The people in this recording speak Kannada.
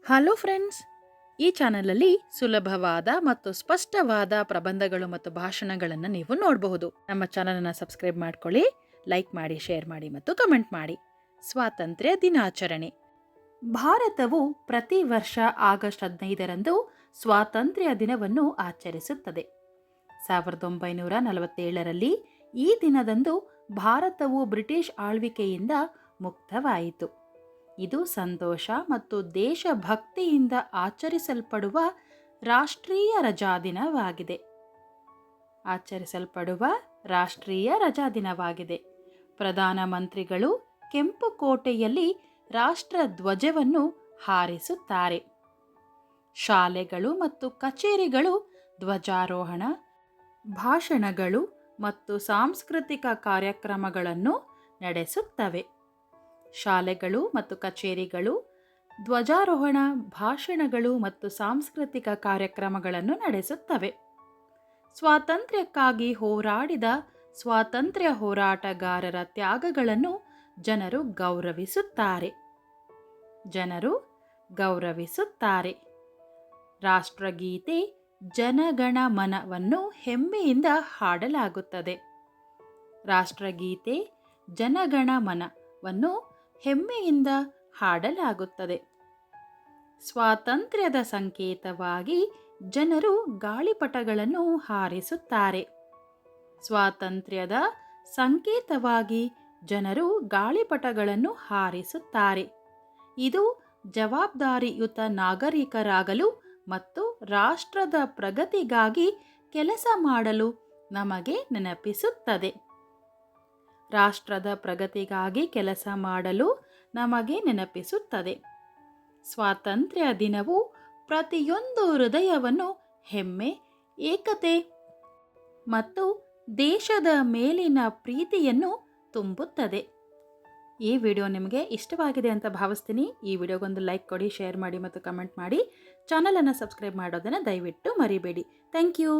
ಹಲೋ ಫ್ರೆಂಡ್ಸ್, ಈ ಚಾನಲಲ್ಲಿ ಸುಲಭವಾದ ಮತ್ತು ಸ್ಪಷ್ಟವಾದ ಪ್ರಬಂಧಗಳು ಮತ್ತು ಭಾಷಣಗಳನ್ನು ನೀವು ನೋಡಬಹುದು. ನಮ್ಮ ಚಾನಲನ್ನು ಸಬ್ಸ್ಕ್ರೈಬ್ ಮಾಡ್ಕೊಳ್ಳಿ, ಲೈಕ್ ಮಾಡಿ, ಶೇರ್ ಮಾಡಿ ಮತ್ತು ಕಮೆಂಟ್ ಮಾಡಿ. ಸ್ವಾತಂತ್ರ್ಯ ದಿನಾಚರಣೆ. ಭಾರತವು ಪ್ರತಿ ವರ್ಷ ಆಗಸ್ಟ್ 15ರಂದು ಸ್ವಾತಂತ್ರ್ಯ ದಿನವನ್ನು ಆಚರಿಸುತ್ತದೆ. 1947ರಲ್ಲಿ ಈ ದಿನದಂದು ಭಾರತವು ಬ್ರಿಟಿಷ್ ಆಳ್ವಿಕೆಯಿಂದ ಮುಕ್ತವಾಯಿತು. ಇದು ಸಂತೋಷ ಮತ್ತು ದೇಶಭಕ್ತಿಯಿಂದ ಆಚರಿಸಲ್ಪಡುವ ರಾಷ್ಟ್ರೀಯ ರಜಾದಿನವಾಗಿದೆ. ಪ್ರಧಾನಮಂತ್ರಿಗಳು ಕೆಂಪು ಕೋಟೆಯಲ್ಲಿ ರಾಷ್ಟ್ರ ಧ್ವಜವನ್ನು ಹಾರಿಸುತ್ತಾರೆ. ಶಾಲೆಗಳು ಮತ್ತು ಕಚೇರಿಗಳು ಧ್ವಜಾರೋಹಣ, ಭಾಷಣಗಳು ಮತ್ತು ಸಾಂಸ್ಕೃತಿಕ ಕಾರ್ಯಕ್ರಮಗಳನ್ನು ನಡೆಸುತ್ತವೆ. ಶಾಲೆಗಳು ಮತ್ತು ಕಚೇರಿಗಳು ಧ್ವಜಾರೋಹಣ, ಭಾಷಣಗಳು ಮತ್ತು ಸಾಂಸ್ಕೃತಿಕ ಕಾರ್ಯಕ್ರಮಗಳನ್ನು ನಡೆಸುತ್ತವೆ. ಸ್ವಾತಂತ್ರ್ಯಕ್ಕಾಗಿ ಹೋರಾಡಿದ ಸ್ವಾತಂತ್ರ್ಯ ಹೋರಾಟಗಾರರ ತ್ಯಾಗಗಳನ್ನು ಜನರು ಗೌರವಿಸುತ್ತಾರೆ. ರಾಷ್ಟ್ರಗೀತೆ ಜನಗಣ ಮನವನ್ನು ಹೆಮ್ಮೆಯಿಂದ ಹಾಡಲಾಗುತ್ತದೆ. ಸ್ವಾತಂತ್ರ್ಯದ ಸಂಕೇತವಾಗಿ ಜನರು ಗಾಳಿಪಟಗಳನ್ನು ಹಾರಿಸುತ್ತಾರೆ. ಇದು ಜವಾಬ್ದಾರಿಯುತ ನಾಗರಿಕರಾಗಲು ಮತ್ತು ರಾಷ್ಟ್ರದ ಪ್ರಗತಿಗಾಗಿ ಕೆಲಸ ಮಾಡಲು ನಮಗೆ ನೆನಪಿಸುತ್ತದೆ. ಸ್ವಾತಂತ್ರ್ಯ ದಿನವು ಪ್ರತಿಯೊಂದು ಹೃದಯವನ್ನು ಹೆಮ್ಮೆ, ಏಕತೆ ಮತ್ತು ದೇಶದ ಮೇಲಿನ ಪ್ರೀತಿಯನ್ನು ತುಂಬುತ್ತದೆ. ಈ ವಿಡಿಯೋ ನಿಮಗೆ ಇಷ್ಟವಾಗಿದೆ ಅಂತ ಭಾವಿಸ್ತೀನಿ. ಈ ವಿಡಿಯೋಗೊಂದು ಲೈಕ್ ಕೊಡಿ, ಶೇರ್ ಮಾಡಿ ಮತ್ತು ಕಮೆಂಟ್ ಮಾಡಿ. ಚಾನಲನ್ನು ಸಬ್ಸ್ಕ್ರೈಬ್ ಮಾಡೋದನ್ನು ದಯವಿಟ್ಟು ಮರಿಬೇಡಿ. Thank you.